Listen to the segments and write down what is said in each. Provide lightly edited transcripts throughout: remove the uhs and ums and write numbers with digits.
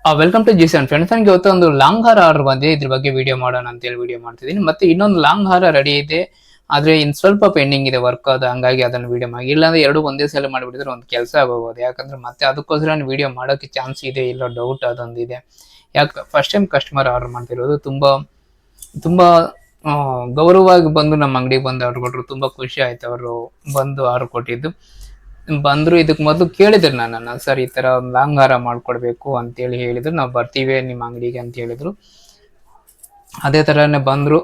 Welcome to ಜಿಸನ್ friends. ನನಗೆ ಇವತ್ತು ಒಂದು ಲಾಂಗ್ ಹಾರ ಆರ್ಡರ್ ಬಂದಿದೆ. ಇದ್ರ ಬಗ್ಗೆ ವಿಡಿಯೋ ಮಾಡೋಣ ಅಂತ ಹೇಳಿ ವಿಡಿಯೋ ಮಾಡ್ತಿದ್ದೀನಿ. ಮತ್ತೆ ಇನ್ನೊಂದು ಲಾಂಗ್ ಹಾರ ರೆಡಿ ಇದೆ, ಆದ್ರೆ ಇನ್ ಸ್ವಲ್ಪ ಪೆಂಡಿಂಗ್ ಇದೆ ವರ್ಕ್, ಅದು ಹಂಗಾಗಿ ಅದನ್ನು ವಿಡಿಯೋ ಮಾಡಿ, ಇಲ್ಲಾಂದ್ರೆ ಎರಡು ಒಂದೇ ಸಲ ಮಾಡಿಬಿಟ್ಟಿದ್ರೆ ಒಂದು ಕೆಲಸ ಆಗೋಗೋದು. ಯಾಕಂದ್ರೆ ಮತ್ತೆ ಅದಕ್ಕೋಸ್ಕರ ವಿಡಿಯೋ ಮಾಡೋಕೆ ಚಾನ್ಸ್ ಇದೆ ಇಲ್ಲ ಡೌಟ್ ಅದೊಂದಿದೆ. ಯಾಕೆ ಫಸ್ಟ್ ಟೈಮ್ ಕಸ್ಟಮರ್ ಆರ್ಡರ್ ಮಾಡ್ತಿರೋದು, ತುಂಬಾ ತುಂಬಾ ಗೌರವವಾಗಿ ಬಂದು ನಮ್ಮ ಅಂಗಡಿಗೆ ಬಂದು ಆರ್ಡರ್ ಕೊಟ್ಟರು. ತುಂಬಾ ಖುಷಿ ಆಯ್ತು ಅವರು ಬಂದು ಆರ್ಡರ್ ಕೊಟ್ಟಿದ್ದು. ಬಂದ್ರು, ಇದಕ್ ಮೊದಲು ಕೇಳಿದ್ರು ನನ್ನ, ಸರ್ ಈ ತರ ಒಂದು ಲಾಂಗ್ ಹಾರ ಮಾಡ್ಕೊಡ್ಬೇಕು ಅಂತೇಳಿ ಹೇಳಿದ್ರು. ನಾವು ಬರ್ತೀವಿ ನಿಮ್ಮ ಅಂಗಡಿಗೆ ಅಂತ ಹೇಳಿದ್ರು. ಅದೇ ತರನೇ ಬಂದ್ರು.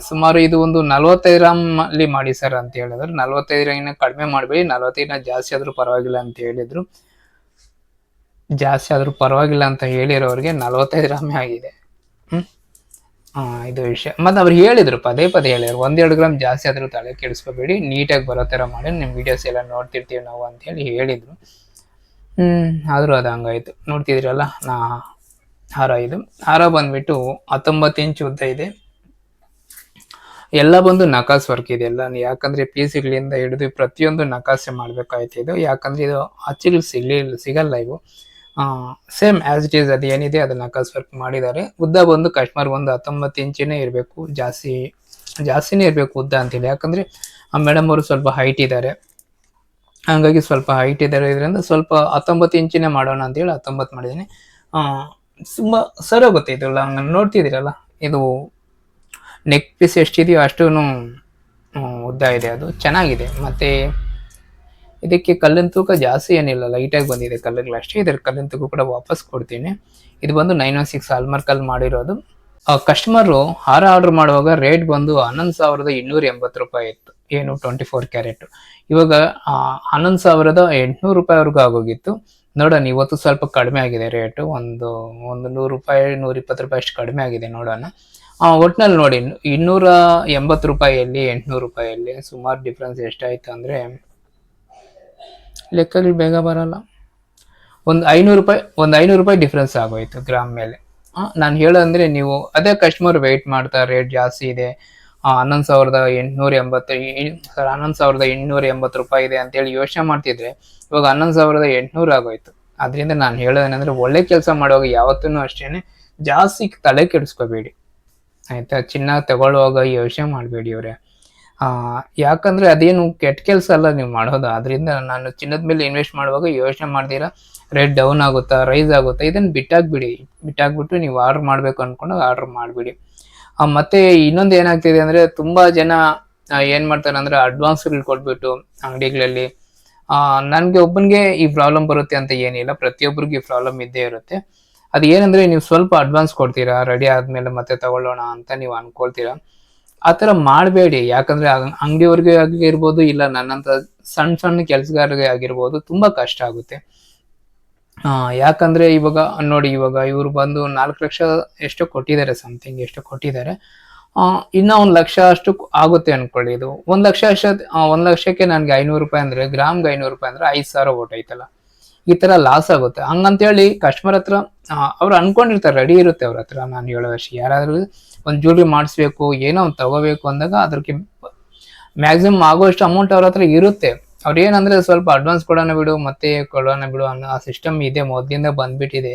ಸುಮಾರು ಇದು ಒಂದು 45 ಗ್ರಾಮ್ ಅಲ್ಲಿ ಮಾಡಿ ಸರ್ ಅಂತ ಹೇಳಿದ್ರು. 45 ಕಡಿಮೆ ಮಾಡಬೇಡಿ, 45 ಜಾಸ್ತಿ ಆದ್ರೂ ಪರವಾಗಿಲ್ಲ ಅಂತ ಹೇಳಿದ್ರು. ಜಾಸ್ತಿ ಆದ್ರೂ ಪರವಾಗಿಲ್ಲ ಅಂತ ಹೇಳಿರೋರಿಗೆ 45 ಗ್ರಾಮೇ ಆಗಿದೆ. ಇದು ವಿಷಯ. ಮತ್ತೆ ಅವ್ರು ಹೇಳಿದ್ರು, ಪದೇ ಹೇಳಿದ್ರು, 1-2 ಗ್ರಾಮ್ ಜಾಸ್ತಿ ಆದ್ರೂ ತಲೆ ಕೆಡಿಸ್ಕೋಬೇಡಿ, ನೀಟಾಗಿ ಬರೋ ತರ ಮಾಡಿ, ನಿಮ್ ವಿಡಿಯೋಸ್ ಎಲ್ಲ ನೋಡ್ತಿರ್ತೀವಿ ನಾವು ಅಂತ ಹೇಳಿ ಹೇಳಿದ್ರು. ಆದ್ರೂ ಅದು ಹಂಗಾಯ್ತು. ನೋಡ್ತಿದ್ರಲ್ಲ ಹಾರ, ಇದು ಹಾರ ಬಂದ್ಬಿಟ್ಟು 19 ಇಂಚ್ ಉದ್ದ ಇದೆ. ಎಲ್ಲ ಬಂದು ನಕಾಸ್ ವರ್ಕ್ ಇದೆ ಎಲ್ಲ. ಯಾಕಂದ್ರೆ ಪೀಸ್ಗಳಿಂದ ಹಿಡಿದು ಪ್ರತಿಯೊಂದು ನಕಾಸೆ ಮಾಡ್ಬೇಕಾಯ್ತು ಇದು. ಯಾಕಂದ್ರೆ ಇದು ಅಚ್ಚಿಗಳು ಸಿಗಲ್ಲ ಇವು. ಸೇಮ್ ಆಸ್ ಇಟ್ ಈಸ್ ಅದು ಏನಿದೆ ಅದನ್ನ ನಕಾಸ್ ವರ್ಕ್ ಮಾಡಿದ್ದಾರೆ. ಉದ್ದ ಬಂದು ಕಸ್ಟಮರ್ ಒಂದು 19 ಇಂಚಿನೇ ಇರಬೇಕು, ಜಾಸ್ತಿನೇ ಇರಬೇಕು ಉದ್ದ ಅಂತೇಳಿ. ಯಾಕಂದ್ರೆ ಆ ಮೇಡಮ್ ಅವರು ಸ್ವಲ್ಪ ಹೈಟ್ ಇದ್ದಾರೆ, ಹಂಗಾಗಿ ಸ್ವಲ್ಪ ಹೈಟ್ ಇದ್ದಾರೆ. ಇದರಿಂದ ಸ್ವಲ್ಪ 19 ಇಂಚಿನೇ ಮಾಡೋಣ ಅಂತೇಳಿ 19 ಮಾಡಿದ್ದೀನಿ. ತುಂಬಾ ಸರಿ ಹೋಗುತ್ತೆ ಇದು. ನೋಡ್ತಿದ್ದೀರಲ್ಲ, ಇದು ನೆಕ್ ಪೀಸ್ ಎಷ್ಟಿದೆಯೋ ಅಷ್ಟು ಉದ್ದ ಇದೆ, ಅದು ಚೆನ್ನಾಗಿದೆ. ಮತ್ತೆ ಇದಕ್ಕೆ ಕಲ್ಲಿನ ತೂಕ ಜಾಸ್ತಿ ಏನಿಲ್ಲ, ಲೈಟಾಗಿ ಬಂದಿದೆ ಕಲ್ಲುಗಳು ಅಷ್ಟೇ. ಇದರ ಕಲ್ಲಿನ ತೂಕ ಕೂಡ ವಾಪಸ್ ಕೊಡ್ತೀನಿ. ಇದು ಬಂದು 916 ಹಾಲ್ಮಾರ್ಕಲ್ಲಿ ಮಾಡಿರೋದು. ಕಸ್ಟಮರ್ ಹಾರ ಆರ್ಡರ್ ಮಾಡುವಾಗ ರೇಟ್ ಬಂದು 11,280 ರೂಪಾಯಿ ಇತ್ತು, ಏನು 24 ಕ್ಯಾರೆಟ್. ಇವಾಗ 11,800 ರೂಪಾಯಿವರೆಗೂ ಆಗೋಗಿತ್ತು. ನೋಡೋಣ, ಇವತ್ತು ಸ್ವಲ್ಪ ಕಡಿಮೆ ಆಗಿದೆ ರೇಟು, ಒಂದು 100 ರೂಪಾಯಿ 120 ರೂಪಾಯಿ ಅಷ್ಟು ಕಡಿಮೆ ಆಗಿದೆ. ನೋಡೋಣ. ಒಟ್ನಲ್ಲಿ ನೋಡಿ, 280 ರೂಪಾಯಿಯಲ್ಲಿ 800 ರೂಪಾಯಿಯಲ್ಲಿ ಸುಮಾರು ಡಿಫ್ರೆನ್ಸ್ ಎಷ್ಟಾಯ್ತು ಅಂದ್ರೆ ಲೆಕ್ಕಗಳು ಬೇಗ ಬರಲ್ಲ. ಒಂದು 500 ರೂಪಾಯಿ ಡಿಫ್ರೆನ್ಸ್ ಆಗೋಯ್ತು ಗ್ರಾಮ್ ಮೇಲೆ. ನಾನು ಹೇಳೋದಂದ್ರೆ, ನೀವು ಅದೇ ಕಸ್ಟಮರ್ ವೆಯ್ಟ್ ಮಾಡ್ತಾ ರೇಟ್ ಜಾಸ್ತಿ ಇದೆ, 11,880 ರೂಪಾಯಿ ಇದೆ ಅಂತೇಳಿ ಯೋಚನೆ ಮಾಡ್ತಿದ್ರೆ ಇವಾಗ 11,800 ಆಗೋಯ್ತು. ಅದರಿಂದ ನಾನು ಹೇಳೋದೇನೆಂದ್ರೆ, ಒಳ್ಳೆ ಕೆಲಸ ಮಾಡುವಾಗ ಯಾವತ್ತೂ ಅಷ್ಟೇನೆ ಜಾಸ್ತಿ ತಲೆ ಕೆಡಿಸ್ಕೋಬೇಡಿ ಆಯ್ತಾ. ಚಿನ್ನ ತಗೊಳ್ಳುವಾಗ ಯೋಚನೆ ಮಾಡಬೇಡಿ ಅವರೇ. ಯಾಕಂದ್ರೆ ಅದೇನು ಕೆಟ್ಟ ಕೆಲಸ ಅಲ್ಲ ನೀವು ಮಾಡೋದು. ಅದರಿಂದ ನಾನು ಚಿನ್ನದ ಮೇಲೆ ಇನ್ವೆಸ್ಟ್ ಮಾಡುವಾಗ ಯೋಚನೆ ಮಾಡ್ದಿರಾ ರೇಟ್ ಡೌನ್ ಆಗುತ್ತಾ ರೈಸ್ ಆಗುತ್ತಾ ಇದನ್ನ ಬಿಟ್ಟಾಕ್ಬಿಟ್ಟು ನೀವು ಆರ್ಡರ್ ಮಾಡ್ಬೇಕು ಅನ್ಕೊಂಡು ಆರ್ಡರ್ ಮಾಡ್ಬಿಡಿ. ಮತ್ತೆ ಇನ್ನೊಂದು ಏನಾಗ್ತಿದೆ ಅಂದ್ರೆ, ತುಂಬಾ ಜನ ಏನ್ ಮಾಡ್ತಾರೆ ಅಂದ್ರೆ ಅಡ್ವಾನ್ಸ್ಗಳು ಕೊಟ್ಬಿಟ್ಟು ಅಂಗಡಿಗಳಲ್ಲಿ, ನನ್ಗೆ ಒಬ್ಬನಿಗೆ ಈ ಪ್ರಾಬ್ಲಮ್ ಬರುತ್ತೆ ಅಂತ ಏನಿಲ್ಲ, ಪ್ರತಿಯೊಬ್ಬರಿಗೂ ಈ ಪ್ರಾಬ್ಲಮ್ ಇದ್ದೇ ಇರುತ್ತೆ. ಅದು ಏನಂದ್ರೆ, ನೀವು ಸ್ವಲ್ಪ ಅಡ್ವಾನ್ಸ್ ಕೊಡ್ತೀರಾ, ರೆಡಿ ಆದ್ಮೇಲೆ ಮತ್ತೆ ತಗೊಳ್ಳೋಣ ಅಂತ ನೀವು ಅನ್ಕೊಳ್ತೀರಾ. ಆತರ ಮಾಡಬೇಡಿ. ಯಾಕಂದ್ರೆ ಅಂಗಡಿಯವ್ರಿಗೆ ಆಗಿರ್ಬೋದು, ಇಲ್ಲ ನನ್ನಂತ ಸಣ್ಣ ಕೆಲಸಗಾರರಿಗೆ ಆಗಿರ್ಬೋದು, ತುಂಬಾ ಕಷ್ಟ ಆಗುತ್ತೆ. ಯಾಕಂದ್ರೆ ಇವಾಗ ನೋಡಿ, ಇವಾಗ ಇವರು ಬಂದು 4 ಲಕ್ಷ ಎಷ್ಟೋ ಕೊಟ್ಟಿದ್ದಾರೆ, ಸಮಥಿಂಗ್ ಎಷ್ಟೋ ಕೊಟ್ಟಿದ್ದಾರೆ. ಇನ್ನ 1 ಲಕ್ಷ ಅಷ್ಟು ಆಗುತ್ತೆ ಅನ್ಕೊಳ್ಳಿ. ಇದು 1 ಲಕ್ಷ 1 ಲಕ್ಷಕ್ಕೆ ನನ್ಗೆ 500 ರೂಪಾಯಿ ಅಂದ್ರೆ, ಗ್ರಾಮ್ಗೆ 500 ರೂಪಾಯಿ ಅಂದ್ರೆ 5,000 ಓಟ್ ಐತಲ್ಲ. ಈ ತರ ಲಾಸ್ ಆಗುತ್ತೆ. ಹಂಗಂತೇಳಿ ಕಸ್ಟಮರ್ ಹತ್ರ ಅವ್ರು ಅನ್ಕೊಂಡಿರ್ತಾರೆ, ರೆಡಿ ಇರುತ್ತೆ ಅವ್ರ ಹತ್ರ. ನಾನು ಹೇಳೋದಷ್ಟು, ಯಾರಾದ್ರೂ ಒಂದು ಜ್ಯುವೆಲ್ರಿ ಮಾಡಿಸ್ಬೇಕು, ಏನೋ ಒಂದು ತಗೋಬೇಕು ಅಂದಾಗ ಅದಕ್ಕೆ ಮ್ಯಾಕ್ಸಿಮಮ್ ಆಗೋಷ್ಟು ಅಮೌಂಟ್ ಅವ್ರ ಹತ್ರ ಇರುತ್ತೆ. ಅವ್ರು ಏನಂದ್ರೆ, ಸ್ವಲ್ಪ ಅಡ್ವಾನ್ಸ್ ಕೊಡೋಣ ಬಿಡು ಮತ್ತೆ ಕೊಡೋಣ ಬಿಡು ಅನ್ನೋ ಆ ಸಿಸ್ಟಮ್ ಇದೆ, ಮೊದಲಿಂದ ಬಂದ್ಬಿಟ್ಟಿದೆ.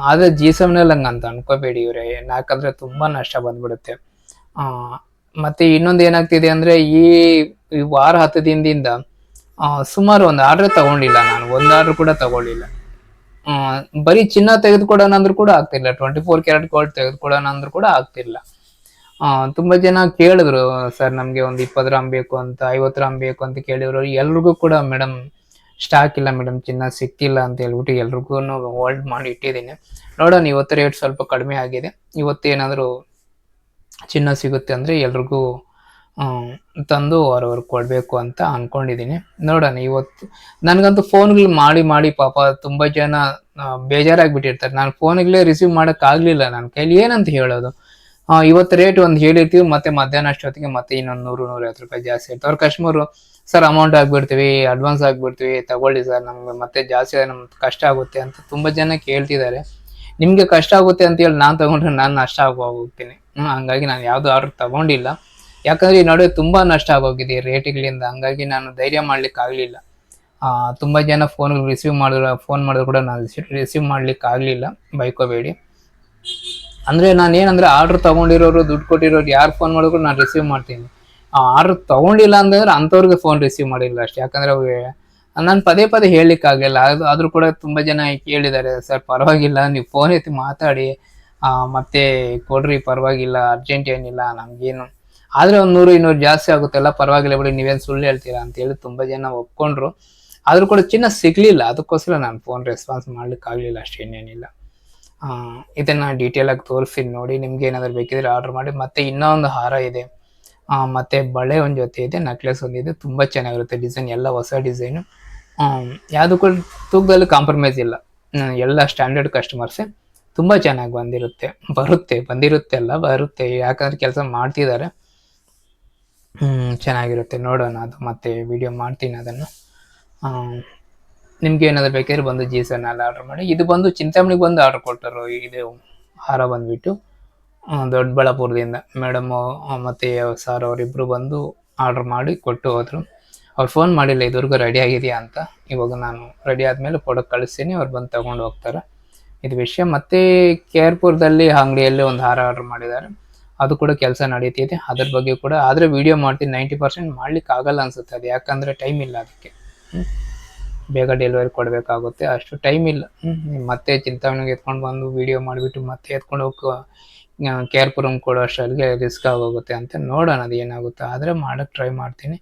ಆದ್ರೆ G7ನಲ್ಲಿ ಹಂಗ ಅಂತ ಅನ್ಕೋಬೇಡಿ ಇವ್ರೆ, ಯಾಕಂದ್ರೆ ತುಂಬಾ ನಷ್ಟ ಬಂದ್ಬಿಡುತ್ತೆ. ಮತ್ತೆ ಇನ್ನೊಂದು ಏನಾಗ್ತಿದೆ ಅಂದ್ರೆ, ಈ ವಾರ 10 ದಿನದಿಂದ ಸುಮಾರು ಒಂದು ಆರ್ಡರ್ ತಗೊಂಡಿಲ್ಲ ನಾನು, ಒಂದು ಆರ್ಡರ್ ಕೂಡ ತಗೊಳ್ಳಿಲ್ಲ. ಬರೀ ಚಿನ್ನ ತೆಗೆದುಕೊಡೋಣ ಅಂದ್ರೂ ಕೂಡ ಆಗ್ತಿಲ್ಲ, 24 ಕ್ಯಾರೆಟ್ ಗೋಲ್ಡ್ ತೆಗೆದುಕೊಡೋಣ ಅಂದ್ರೂ ಕೂಡ ಆಗ್ತಿಲ್ಲ. ತುಂಬಾ ಜನ ಕೇಳಿದ್ರು, ಸರ್ ನಮ್ಗೆ ಒಂದು 20 ಗ್ರಾಮ್ ಬೇಕು ಅಂತ, 50 ಗ್ರಾಮ್ ಬೇಕು ಅಂತ ಕೇಳಿದ್ರು. ಎಲ್ರಿಗೂ ಕೂಡ ಮೇಡಮ್ ಸ್ಟಾಕ್ ಇಲ್ಲ ಮೇಡಮ್, ಚಿನ್ನ ಸಿಕ್ಕಿಲ್ಲ ಅಂತ ಹೇಳ್ಬಿಟ್ಟು ಎಲ್ರಿಗೂ ಹೋಲ್ಡ್ ಮಾಡಿ ಇಟ್ಟಿದ್ದೀನಿ. ನೋಡೋಣ, ಇವತ್ತು ರೇಟ್ ಸ್ವಲ್ಪ ಕಡಿಮೆ ಆಗಿದೆ. ಇವತ್ತೇನಾದ್ರು ಚಿನ್ನ ಸಿಗುತ್ತೆ ಅಂದ್ರೆ ಎಲ್ರಿಗೂ ತಂದು ಅವ್ರವ್ರು ಕೊಡ್ಬೇಕು ಅಂತ ಅನ್ಕೊಂಡಿದೀನಿ. ನೋಡೋಣ. ಇವತ್ತು ನನ್ಗಂತೂ ಫೋನ್ಗಳು ಮಾಡಿ ಪಾಪ ತುಂಬಾ ಜನ ಬೇಜಾರಾಗ್ಬಿಟ್ಟಿರ್ತಾರೆ. ನಾನು ಫೋನ್ಗಳೇ ರಿಸೀವ್ ಮಾಡಕ್ ಆಗ್ಲಿಲ್ಲ, ನನ್ನ ಕೈಲಿ ಏನಂತ ಹೇಳೋದು. ಇವತ್ತು ರೇಟ್ ಒಂದು ಹೇಳಿರ್ತೀವಿ, ಮತ್ತೆ ಮಧ್ಯಾಹ್ನ ಅಷ್ಟೊತ್ತಿಗೆ ಮತ್ತೆ ಇನ್ನೊಂದು 100-150 ರೂಪಾಯಿ ಜಾಸ್ತಿ ಇರುತ್ತೆ. ಅವ್ರ ಕಸ್ಟಮರು, ಸರ್ ಅಮೌಂಟ್ ಆಗ್ಬಿಡ್ತೀವಿ, ಅಡ್ವಾನ್ಸ್ ಆಗ್ಬಿಡ್ತೀವಿ, ತಗೊಳ್ಳಿ ಸರ್, ನಮ್ಗೆ ಮತ್ತೆ ಜಾಸ್ತಿ ನಮ್ಗೆ ಕಷ್ಟ ಆಗುತ್ತೆ ಅಂತ ತುಂಬಾ ಜನ ಕೇಳ್ತಿದ್ದಾರೆ. ನಿಮ್ಗೆ ಕಷ್ಟ ಆಗುತ್ತೆ ಅಂತ ಹೇಳಿ ನಾನು ತಗೊಂಡ್ರೆ ನಾನು ನಷ್ಟ ಹೋಗ್ತೀನಿ. ಹಂಗಾಗಿ ನಾನು ಯಾವ್ದು ಆರ್ಡರ್ ತಗೊಂಡಿಲ್ಲ. ಯಾಕಂದ್ರೆ ಈ ನಡುವೆ ತುಂಬಾ ನಷ್ಟ ಆಗೋಗಿದೆ ರೇಟ್ಗಳಿಂದ, ಹಂಗಾಗಿ ನಾನು ಧೈರ್ಯ ಮಾಡ್ಲಿಕ್ಕೆ ಆಗ್ಲಿಲ್ಲ. ತುಂಬ ಜನ ಫೋನ್ ಮಾಡಿದ್ರು ಕೂಡ ನಾನು ರಿಸೀವ್ ಮಾಡ್ಲಿಕ್ಕೆ ಆಗಲಿಲ್ಲ, ಬೈಕೋಬೇಡಿ. ಅಂದರೆ ನಾನು ಏನಂದರೆ ಆರ್ಡ್ರ್ ತೊಗೊಂಡಿರೋರು, ದುಡ್ಡು ಕೊಟ್ಟಿರೋರು ಯಾರು ಫೋನ್ ಮಾಡಿದ್ರು ನಾನು ರಿಸೀವ್ ಮಾಡ್ತೀನಿ. ಆರ್ಡ್ರ್ ತೊಗೊಂಡಿಲ್ಲ ಅಂತಂದ್ರೆ ಅಂಥವ್ರಿಗೆ ಫೋನ್ ರಿಸೀವ್ ಮಾಡಿಲ್ಲ ಅಷ್ಟೇ. ಯಾಕಂದರೆ ನಾನು ಪದೇ ಪದೇ ಹೇಳಲಿಕ್ಕಾಗಲ್ಲ. ಆದರೂ ಕೂಡ ತುಂಬ ಜನ ಕೇಳಿದ್ದಾರೆ, ಸರ್ ಪರವಾಗಿಲ್ಲ ನೀವು ಫೋನ್ ಎತ್ತಿ ಮಾತಾಡಿ, ಮತ್ತೆ ಕೊಡ್ರಿ ಪರವಾಗಿಲ್ಲ, ಅರ್ಜೆಂಟ್ ಏನಿಲ್ಲ ನಮಗೇನು, ಆದರೆ ಒಂದು 100-200 ಜಾಸ್ತಿ ಆಗುತ್ತಲ್ಲ, ಪರವಾಗಿಲ್ಲ ಬಿಡಿ, ನೀವೇನು ಸುಳ್ಳು ಹೇಳ್ತೀರಾ ಅಂತೇಳಿ ತುಂಬ ಜನ ಒಪ್ಕೊಂಡ್ರು. ಆದರೂ ಕೂಡ ಚಿನ್ನ ಸಿಗಲಿಲ್ಲ, ಅದಕ್ಕೋಸ್ಕರ ನಾನು ಫೋನ್ ರೆಸ್ಪಾನ್ಸ್ ಮಾಡ್ಲಿಕ್ಕೆ ಆಗಲಿಲ್ಲ ಅಷ್ಟೇ, ಇನ್ನೇನಿಲ್ಲ. ಇದನ್ನ ಡೀಟೇಲ್ ಆಗಿ ತೋರಿಸ್ತೀನಿ ನೋಡಿ. ನಿಮ್ಗೆ ಏನಾದರೂ ಬೇಕಿದ್ರೆ ಆರ್ಡರ್ ಮಾಡಿ. ಮತ್ತೆ ಇನ್ನೂ ಒಂದು ಹಾರ ಇದೆ, ಮತ್ತೆ ಬಳೆ ಒಂದು ಜೊತೆ ಇದೆ, ನೆಕ್ಲೆಸ್ ಒಂದಿದೆ, ತುಂಬ ಚೆನ್ನಾಗಿರುತ್ತೆ ಡಿಸೈನ್, ಎಲ್ಲ ಹೊಸ ಡಿಸೈನು. ಯಾವುದು ಕೂಡ ತೂಕದಲ್ಲಿ ಕಾಂಪ್ರಮೈಸ್ ಇಲ್ಲ, ಎಲ್ಲ ಸ್ಟ್ಯಾಂಡರ್ಡ್ ಕಸ್ಟಮರ್ಸೇ. ತುಂಬ ಚೆನ್ನಾಗಿ ಬಂದಿರುತ್ತೆ ಅಲ್ಲ, ಬರುತ್ತೆ, ಯಾಕಂದ್ರೆ ಕೆಲಸ ಮಾಡ್ತಿದ್ದಾರೆ. ಚೆನ್ನಾಗಿರುತ್ತೆ, ನೋಡೋಣ. ಅದು ಮತ್ತೆ ವಿಡಿಯೋ ಮಾಡ್ತೀನಿ ಅದನ್ನು. ನಿಮ್ಗೆ ಏನಾದರೂ ಬೇಕಾದ್ರೆ ಬಂದು ಜೀಸನಲ್ಲಿ ಆರ್ಡರ್ ಮಾಡಿ. ಇದು ಬಂದು ಚಿಂತಾಮಣಿಗೆ ಬಂದು ಆರ್ಡರ್ ಕೊಟ್ಟರು. ಇದು ಹಾರ ಬಂದುಬಿಟ್ಟು ದೊಡ್ಡಬಳ್ಳಾಪುರದಿಂದ ಮೇಡಮು ಮತ್ತು ಸರ್ ಅವರಿಬ್ಬರು ಬಂದು ಆರ್ಡರ್ ಮಾಡಿ ಕೊಟ್ಟು ಹೋದರು. ಅವ್ರು ಫೋನ್ ಮಾಡಿಲ್ಲ ಇದುವರೆಗೂ ರೆಡಿ ಆಗಿದೆಯಾ ಅಂತ. ಇವಾಗ ನಾನು ರೆಡಿ ಆದಮೇಲೆ ಫೋಟೋ ಕಳಿಸ್ತೀನಿ, ಅವ್ರು ಬಂದು ತೊಗೊಂಡು ಹೋಗ್ತಾರೆ. ಇದು ವಿಷಯ. ಮತ್ತು ಕೇರ್ಪುರದಲ್ಲಿ ಅಂಗಡಿಯಲ್ಲಿ ಒಂದು ಹಾರ ಆರ್ಡರ್ ಮಾಡಿದ್ದಾರೆ, ಅದು ಕೂಡ ಕೆಲಸ ನಡೀತಿದೆ. ಅದ್ರ ಬಗ್ಗೆ ಕೂಡ ಆದರೆ ವಿಡಿಯೋ ಮಾಡ್ತೀನಿ. 90% ಮಾಡ್ಲಿಕ್ಕೆ ಆಗಲ್ಲ ಅನ್ಸುತ್ತೆ, ಅದು ಯಾಕಂದರೆ ಟೈಮ್ ಇಲ್ಲ ಅದಕ್ಕೆ. ಬೇಗ ಡೆಲಿವರಿ ಕೊಡಬೇಕಾಗುತ್ತೆ, ಅಷ್ಟು ಟೈಮ್ ಇಲ್ಲ. ಮತ್ತೆ ಚಿಂತಾಮಣಿಗೆ ಎತ್ಕೊಂಡು ಬಂದು ವಿಡಿಯೋ ಮಾಡಿಬಿಟ್ಟು ಮತ್ತೆ ಎತ್ಕೊಂಡು ಹೋಗಿ ಕೇರ್ಪುರಂ ಕೊಡೋ ಅಷ್ಟರಲ್ಲಿ ರಿಸ್ಕ್ ಆಗೋಗುತ್ತೆ ಅಂತ. ನೋಡೋಣ ಅದು ಏನಾಗುತ್ತೆ, ಆದರೆ ಮಾಡೋಕ್ಕೆ ಟ್ರೈ ಮಾಡ್ತೀನಿ.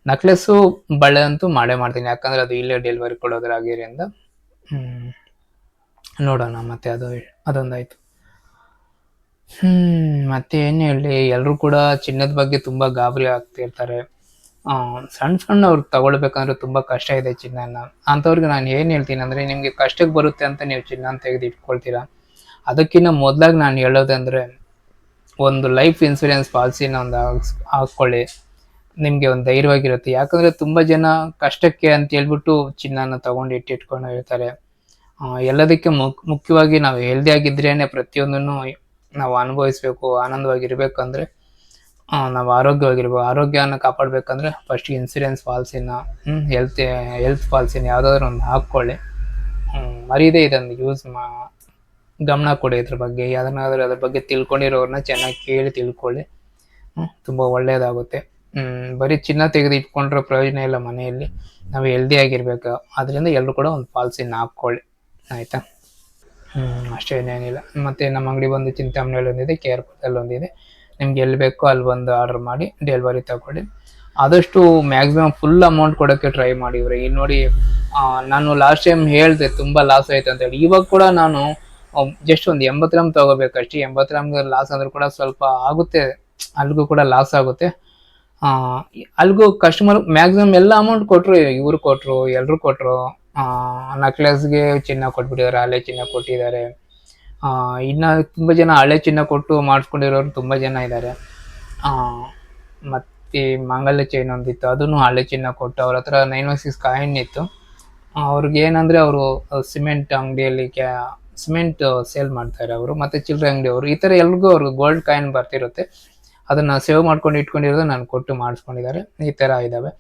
ನೆಕ್ಲೆಸ್ಸು ಬಳೆ ಅಂತೂ ಮಾಡ್ತೀನಿ, ಯಾಕಂದರೆ ಅದು ಇಲ್ಲೇ ಡೆಲಿವರಿ ಕೊಡೋದ್ರಾಗಿರಿಂದ. ನೋಡೋಣ. ಮತ್ತೆ ಅದೊಂದಾಯಿತು. ಮತ್ತೆ ಏನು ಹೇಳಿ, ಎಲ್ಲರೂ ಕೂಡ ಚಿನ್ನದ ಬಗ್ಗೆ ತುಂಬ ಗಾಬರಿ ಆಗ್ತಿರ್ತಾರೆ. ಸಣ್ಣ ಅವ್ರು ತಗೊಳ್ಬೇಕಂದ್ರೆ ತುಂಬ ಕಷ್ಟ ಇದೆ ಚಿನ್ನನ. ಅಂಥವ್ರಿಗೆ ನಾನು ಏನು ಹೇಳ್ತೀನಿ ಅಂದರೆ, ನಿಮಗೆ ಕಷ್ಟಕ್ಕೆ ಬರುತ್ತೆ ಅಂತ ನೀವು ಚಿನ್ನ ತೆಗೆದು ಇಟ್ಕೊಳ್ತೀರಾ. ಅದಕ್ಕಿಂತ ಮೊದಲಾಗಿ ನಾನು ಹೇಳೋದಂದರೆ, ಒಂದು ಲೈಫ್ ಇನ್ಸೂರೆನ್ಸ್ ಪಾಲಿಸಿನ ಒಂದು ಹಾಕ್ಕೊಳ್ಳಿ, ನಿಮಗೆ ಒಂದು ಧೈರ್ಯವಾಗಿರುತ್ತೆ. ಯಾಕಂದರೆ ತುಂಬ ಜನ ಕಷ್ಟಕ್ಕೆ ಅಂತ ಹೇಳ್ಬಿಟ್ಟು ಚಿನ್ನನ ತೊಗೊಂಡು ಇಟ್ಕೊಂಡು ಇರ್ತಾರೆ. ಎಲ್ಲದಕ್ಕೆ ಮುಖ್ಯವಾಗಿ ನಾವು ಹೆಲ್ದಿ ಆಗಿದ್ರೇ ಪ್ರತಿಯೊಂದನ್ನು ನಾವು ಅನುಭವಿಸ್ಬೇಕು, ಆನಂದವಾಗಿರ್ಬೇಕಂದ್ರೆ ನಾವು ಆರೋಗ್ಯವಾಗಿರ್ಬೇಕು. ಆರೋಗ್ಯನ ಕಾಪಾಡಬೇಕಂದ್ರೆ ಫಸ್ಟ್ ಇನ್ಸೂರೆನ್ಸ್ ಪಾಲಿಸಿನ, ಹೆಲ್ತ್ ಪಾಲಿಸಿನ ಯಾವುದಾದ್ರೂ ಒಂದು ಹಾಕ್ಕೊಳ್ಳಿ. ಮರೀದೇ ಇದೊಂದು ಗಮನ ಕೊಡಿ. ಇದ್ರ ಬಗ್ಗೆ ಯಾವ್ದನ್ನಾದ್ರೂ ಅದ್ರ ಬಗ್ಗೆ ತಿಳ್ಕೊಂಡಿರೋರನ್ನ ಚೆನ್ನಾಗಿ ಕೇಳಿ ತಿಳ್ಕೊಳ್ಳಿ, ತುಂಬ ಒಳ್ಳೆಯದಾಗುತ್ತೆ. ಬರೀ ಚಿನ್ನ ತೆಗೆದು ಇಟ್ಕೊಂಡ್ರೆ ಪ್ರಯೋಜನ ಇಲ್ಲ ಮನೆಯಲ್ಲಿ. ನಾವು ಹೆಲ್ದಿ ಆಗಿರ್ಬೇಕು, ಅದರಿಂದ ಎಲ್ಲರೂ ಕೂಡ ಒಂದು ಪಾಲಿಸಿನ ಹಾಕ್ಕೊಳ್ಳಿ, ಆಯಿತಾ? ಅಷ್ಟೇ, ಏನೇನಿಲ್ಲ. ಮತ್ತು ನಮ್ಮ ಅಂಗಡಿ ಬಂದು ಚಿಂತಾಮಣಿಯಲ್ಲಿ ಒಂದಿದೆ, ಕೇರ್ಪುರದಲ್ಲಿ ಒಂದಿದೆ. ನಿಮ್ಗೆ ಎಲ್ಲಿ ಬೇಕೋ ಅಲ್ಲಿ ಬಂದು ಆರ್ಡರ್ ಮಾಡಿ ಡೆಲಿವರಿ ತಗೊಳ್ಳಿ. ಆದಷ್ಟು ಮ್ಯಾಕ್ಸಿಮಮ್ ಫುಲ್ ಅಮೌಂಟ್ ಕೊಡೋಕ್ಕೆ ಟ್ರೈ ಮಾಡಿ. ಈಗ ನೋಡಿ, ನಾನು ಲಾಸ್ಟ್ ಟೈಮ್ ಹೇಳಿದೆ ತುಂಬ ಲಾಸ್ ಆಯಿತು ಅಂತೇಳಿ. ಇವಾಗ ಕೂಡ ನಾನು ಜಸ್ಟ್ ಒಂದು 80 ಗ್ರಾಮ್ ತೊಗೋಬೇಕಷ್ಟೇ. 80 ಗ್ರಾಮ್ಗೆ ಲಾಸ್ ಆದರೂ ಕೂಡ ಸ್ವಲ್ಪ ಆಗುತ್ತೆ, ಅಲ್ಲಿಗೂ ಕೂಡ ಲಾಸ್ ಆಗುತ್ತೆ. ಅಲ್ಲಿಗೂ ಕಸ್ಟಮರ್ ಮ್ಯಾಕ್ಸಿಮಮ್ ಎಲ್ಲ ಅಮೌಂಟ್ ಕೊಟ್ಟರು, ಇವರು ಕೊಟ್ಟರು, ಎಲ್ಲರೂ ಕೊಟ್ಟರು. ನೆಕ್ಲೆಸ್ಗೆ ಚಿನ್ನ ಕೊಟ್ಬಿಟ್ಟಿದ್ದಾರೆ, ಹಳೆ ಚಿನ್ನ ಕೊಟ್ಟಿದ್ದಾರೆ. ಇನ್ನು ತುಂಬ ಜನ ಹಳೆ ಚಿನ್ನ ಕೊಟ್ಟು ಮಾಡಿಸ್ಕೊಂಡಿರೋರು ತುಂಬ ಜನ ಇದ್ದಾರೆ. ಮತ್ತು ಮಾಂಗಲ್ಯ ಚೈನ್ ಒಂದಿತ್ತು, ಅದನ್ನು ಹಳೆ ಚಿನ್ನ ಕೊಟ್ಟು. ಅವ್ರ ಹತ್ರ 916 ಕಾಯಿನ್ ಇತ್ತು. ಅವ್ರಿಗೆ ಏನಂದರೆ, ಅವರು ಸಿಮೆಂಟ್ ಅಂಗಡಿಯಲ್ಲಿ ಸಿಮೆಂಟ್ ಸೇಲ್ ಮಾಡ್ತಾರೆ ಅವರು, ಮತ್ತು ಚಿಲ್ಲರೆ ಅಂಗಡಿಯವರು. ಈ ಥರ ಎಲ್ರಿಗೂ ಅವರು ಗೋಲ್ಡ್ ಕಾಯಿನ್ ಬರ್ತಿರುತ್ತೆ, ಅದನ್ನು ಸೇವ್ ಮಾಡ್ಕೊಂಡು ಇಟ್ಕೊಂಡಿರೋದು ನಾನು ಕೊಟ್ಟು ಮಾಡಿಸ್ಕೊಂಡಿದ್ದಾರೆ. ಈ ಥರ ಇದ್ದಾವೆ.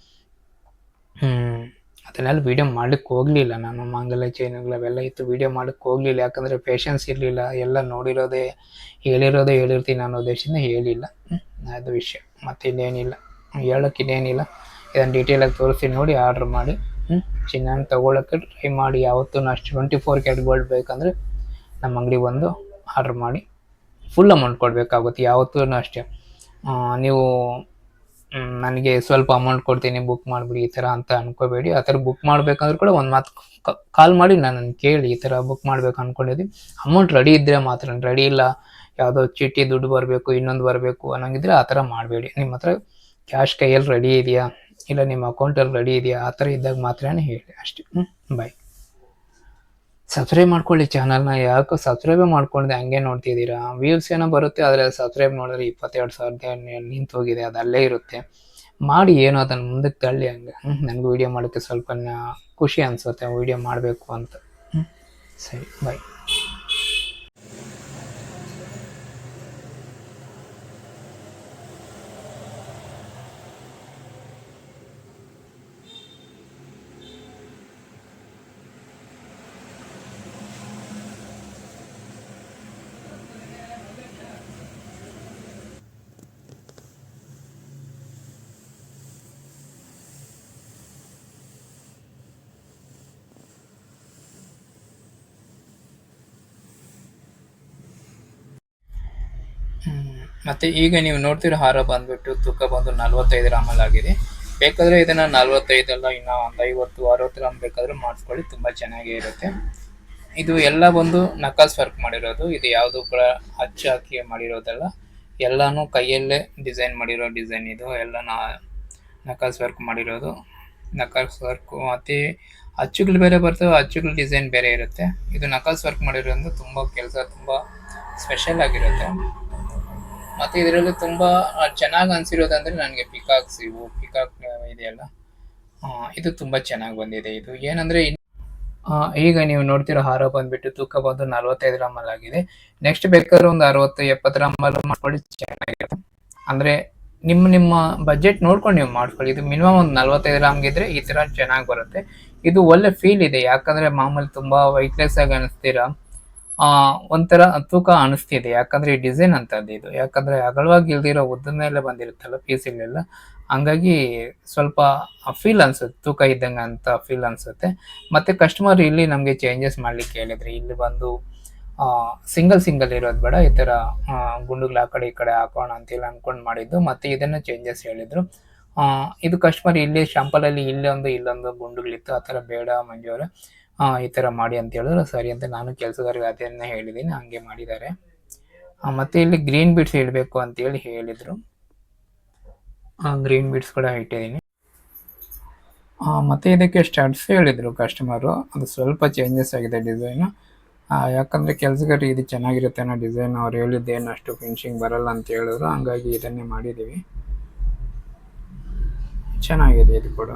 ಅದನ್ನೆಲ್ಲ ವೀಡಿಯೋ ಮಾಡಲಿಕ್ಕೆ ಹೋಗಲಿಲ್ಲ ನಾನು. ಮಾಂಗಲ್ಯ ಚೈನ್ಗಳು ಅವೆಲ್ಲ ಇತ್ತು, ವೀಡಿಯೋ ಮಾಡಕ್ಕೆ ಹೋಗಲಿಲ್ಲ. ಯಾಕಂದರೆ ಪೇಷನ್ಸ್ ಇರಲಿಲ್ಲ. ಎಲ್ಲ ಹೇಳಿರ್ತೀನಿ ಅನ್ನೋ ಉದ್ದೇಶದಿಂದ ಹೇಳಿಲ್ಲ. ಅದು ವಿಷಯ. ಮತ್ತು ಇನ್ನೇನಿಲ್ಲ, ಹೇಳೋಕ್ಕೆ ಇನ್ನೇನಿಲ್ಲ. ಇದನ್ನು ಡೀಟೇಲಾಗಿ ತೋರಿಸ್ತೀನಿ ನೋಡಿ, ಆರ್ಡ್ರ್ ಮಾಡಿ. ಚಿನ್ನ ತೊಗೊಳಕ್ಕೆ ಟ್ರೈ ಮಾಡಿ. ಯಾವತ್ತೂ ಅಷ್ಟು 24 ಕ್ಯಾರೆಟ್ ಗೋಲ್ಡ್ ಬೇಕಂದರೆ ನಮ್ಮ ಅಂಗಡಿ ಬಂದು ಆರ್ಡ್ರ್ ಮಾಡಿ. ಫುಲ್ ಅಮೌಂಟ್ ಕೊಡಬೇಕಾಗುತ್ತೆ ಯಾವತ್ತೂ ಅಷ್ಟೇ. ನೀವು ನನಗೆ ಸ್ವಲ್ಪ ಅಮೌಂಟ್ ಕೊಡ್ತೀನಿ, ಬುಕ್ ಮಾಡಿಬಿಡಿ ಈ ಥರ ಅಂತ ಅನ್ಕೋಬೇಡಿ. ಆ ಥರ ಬುಕ್ ಮಾಡಬೇಕಂದ್ರೂ ಕೂಡ ಒಂದು ಮಾತು ಕಾಲ್ ಮಾಡಿ ನನ್ನನ್ನು ಕೇಳಿ, ಈ ಥರ ಬುಕ್ ಮಾಡ್ಬೇಕು ಅಂದ್ಕೊಂಡಿದ್ದೀವಿ, ಅಮೌಂಟ್ ರೆಡಿ ಇದ್ದರೆ ಮಾತ್ರ. ರೆಡಿ ಇಲ್ಲ, ಯಾವುದೋ ಚೀಟಿ ದುಡ್ಡು ಬರಬೇಕು, ಇನ್ನೊಂದು ಬರಬೇಕು ಅನ್ನೋಂಗಿದ್ರೆ ಆ ಥರ ಮಾಡಬೇಡಿ. ನಿಮ್ಮ ಹತ್ರ ಕ್ಯಾಶ್ ಕೈಯಲ್ಲಿ ರೆಡಿ ಇದೆಯಾ, ಇಲ್ಲ ನಿಮ್ಮ ಅಕೌಂಟಲ್ಲಿ ರೆಡಿ ಇದೆಯಾ, ಆ ಥರ ಇದ್ದಾಗ ಮಾತ್ರ ಹೇಳಿ ಅಷ್ಟೇ. ಬಾಯ್. ಸಬ್ಸ್ಕ್ರೈಬ್ ಮಾಡ್ಕೊಳ್ಳಿ ಚಾನಲ್ನ. ಯಾಕೋ ಸಬ್ಸ್ಕ್ರೈಬೇ ಮಾಡ್ಕೊಂಡಿದೆ, ಹಂಗೆ ನೋಡ್ತಿದ್ದೀರಾ. ವ್ಯೂಸ್ ಏನೋ ಬರುತ್ತೆ, ಆದರೆ ಸಬ್ಸ್ಕ್ರೈಬ್ ನೋಡಿದ್ರೆ 22,000 ನಿಂತು ಹೋಗಿದೆ, ಅದು ಅಲ್ಲೇ ಇರುತ್ತೆ. ಮಾಡಿ, ಏನೋ ಅದನ್ನು ಮುಂದಕ್ಕೆ ತಳ್ಳಿ. ಹಂಗೆ ನನಗೂ ವೀಡಿಯೋ ಮಾಡೋಕ್ಕೆ ಸ್ವಲ್ಪ ಖುಷಿ ಅನಿಸುತ್ತೆ, ವೀಡಿಯೋ ಮಾಡಬೇಕು ಅಂತ. ಸರಿ, ಬಾಯ್. ಮತ್ತೆ ಈಗ ನೀವು ನೋಡ್ತಿರೋ ಹಾರ ಬಂದ್ಬಿಟ್ಟು ತೂಕ ಬಂದು 45 ಗ್ರಾಮಲ್ಲಿ ಆಗಿದೆ. ಬೇಕಾದ್ರೆ ಇದನ್ನ 45 ಅಲ್ಲ, ಇನ್ನ ಒಂದು 50-60 ಗ್ರಾಮ್ ಬೇಕಾದ್ರೆ ಮಾಡಿಸ್ಕೊಳ್ಳಿ, ತುಂಬಾ ಚೆನ್ನಾಗೇ ಇರುತ್ತೆ. ಇದು ಎಲ್ಲ ಬಂದು ನಕಾಸ್ ವರ್ಕ್ ಮಾಡಿರೋದು, ಇದು ಯಾವುದು ಕೂಡ ಅಚ್ಚು ಹಾಕಿ ಮಾಡಿರೋದಲ್ಲ, ಎಲ್ಲಾನು ಕೈಯಲ್ಲೇ ಡಿಸೈನ್ ಮಾಡಿರೋ ಡಿಸೈನ್ ಇದು ಎಲ್ಲ ನಕಾಸ್ ವರ್ಕ್ ಮಾಡಿರೋದು. ನಕಾಸ್ ವರ್ಕ್ ಮತ್ತೆ ಅಚ್ಚುಗಳು ಬೇರೆ ಬರ್ತವೆ, ಅಚ್ಚುಗಳ ಡಿಸೈನ್ ಬೇರೆ ಇರುತ್ತೆ. ಇದು ನಕಾಸ್ ವರ್ಕ್ ಮಾಡಿರೋದ್ರಿಂದ ತುಂಬಾ ಕೆಲಸ ತುಂಬಾ ಸ್ಪೆಷಲ್ ಆಗಿರುತ್ತೆ. ಮತ್ತೆ ಇದರಲ್ಲಿ ತುಂಬಾ ಚೆನ್ನಾಗಿ ಅನ್ಸಿರೋದಂದ್ರೆ ನನಗೆ ಪಿಕಾಕ್ಸ್, ಪಿಕಾಕ್ ಇದೆಯಲ್ಲ, ಇದು ತುಂಬಾ ಚೆನ್ನಾಗಿ ಬಂದಿದೆ. ಇದು ಏನಂದ್ರೆ ಈಗ ನೀವು ನೋಡ್ತಿರೋ ಹಾರ ಬಂದ್ಬಿಟ್ಟು ತೂಕ ಬಂದು 45 ಗ್ರಾಮಲ್ಲಿ ಆಗಿದೆ. ನೆಕ್ಸ್ಟ್ ಬೇಕಾದ್ರೆ ಒಂದು 60-70 ಗ್ರಾಮಲ್ಲೂ ಮಾಡ್ಕೊಳ್ಳಿ, ಚೆನ್ನಾಗಿರುತ್ತೆ. ಅಂದ್ರೆ ನಿಮ್ಮ ಬಜೆಟ್ ನೋಡ್ಕೊಂಡು ನೀವು ಮಾಡ್ಕೊಳ್ಳಿ. ಇದು ಮಿನಿಮಮ್ ಒಂದು 45 ಗ್ರಾಮ್ಗೆ ಇದ್ರೆ ಈ ತರ ಚೆನ್ನಾಗಿ ಬರುತ್ತೆ. ಇದು ಒಳ್ಳೆ ಫೀಲ್ ಇದೆ, ಯಾಕಂದ್ರೆ ಮಾಮೂಲಿ ತುಂಬಾ ವೈಟ್ಲೆಸ್ ಆಗಿ ಅನಿಸ್ತೀರಾ, ಒಂಥರ ತೂಕ ಅನಿಸ್ತಿದೆ, ಯಾಕಂದ್ರೆ ಈ ಡಿಸೈನ್ ಅಂತದ್ದು ಇದು, ಯಾಕಂದ್ರೆ ಅಗಲವಾಗಿ ಇಲ್ದಿರೋ ಉದ್ದ ಮೇಲೆ ಬಂದಿರುತ್ತಲ್ಲ ಪೀಸ್ಗಳೆಲ್ಲ, ಹಂಗಾಗಿ ಸ್ವಲ್ಪ ಫೀಲ್ ಅನ್ಸುತ್ತೆ, ತೂಕ ಇದ್ದಂಗೆ ಅಂತ ಫೀಲ್ ಅನ್ಸುತ್ತೆ. ಮತ್ತೆ ಕಸ್ಟಮರ್ ಇಲ್ಲಿ ನಮಗೆ ಚೇಂಜಸ್ ಮಾಡ್ಲಿಕ್ಕೆ ಹೇಳಿದ್ರೆ, ಇಲ್ಲಿ ಬಂದು ಸಿಂಗಲ್ ಇರೋದು ಬೇಡ, ಈ ತರ ಗುಂಡುಗಳು ಆ ಕಡೆ ಈ ಕಡೆ ಹಾಕೋಣ ಅಂತೆಲ್ಲ ಅನ್ಕೊಂಡು ಮಾಡಿದ್ದು. ಮತ್ತೆ ಇದನ್ನ ಚೇಂಜಸ್ ಹೇಳಿದ್ರು. ಇದು ಕಸ್ಟಮರ್ ಇಲ್ಲಿ ಶಾಂಪಲ್ ಅಲ್ಲಿ ಇಲ್ಲೊಂದು ಗುಂಡುಗಳಿತ್ತು, ಆ ತರ ಬೇಡ ಮಂಜು ಅವರೇ, ಈ ತರ ಮಾಡಿ ಅಂತ ಹೇಳಿದ್ರು. ಸರಿ ಅಂತ ನಾನು ಕೆಲಸಗಾರರಿಗೆ ಅದನ್ನೇ ಹೇಳಿದ್ದೀನಿ, ಹಂಗೆ ಮಾಡಿದ್ದಾರೆ. ಮತ್ತೆ ಇಲ್ಲಿ ಗ್ರೀನ್ ಬೀಡ್ಸ್ ಇಡಬೇಕು ಅಂತ ಹೇಳಿ ಹೇಳಿದ್ರು, ಗ್ರೀನ್ ಬೀಡ್ಸ್ ಕೂಡ ಇಟ್ಟಿದ್ದೀನಿ. ಮತ್ತೆ ಇದಕ್ಕೆ ಸ್ಟಡ್ಸ್ ಹೇಳಿದ್ರು ಕಸ್ಟಮರು, ಅದು ಸ್ವಲ್ಪ ಚೇಂಜಸ್ ಆಗಿದೆ ಡಿಸೈನು, ಯಾಕಂದ್ರೆ ಕೆಲಸಗಾರರಿಗೆ ಇದು ಚೆನ್ನಾಗಿರುತ್ತೆ ಅನ್ನೋ ಡಿಸೈನ್ ಅವ್ರು ಹೇಳಿದ್ದೇನು ಅಷ್ಟು ಫಿನಿಶಿಂಗ್ ಬರಲ್ಲ ಅಂತ ಹೇಳಿದ್ರು, ಹಂಗಾಗಿ ಇದನ್ನೇ ಮಾಡಿದ್ದೀವಿ. ಚೆನ್ನಾಗಿದೆ ಇದು ಕೂಡ.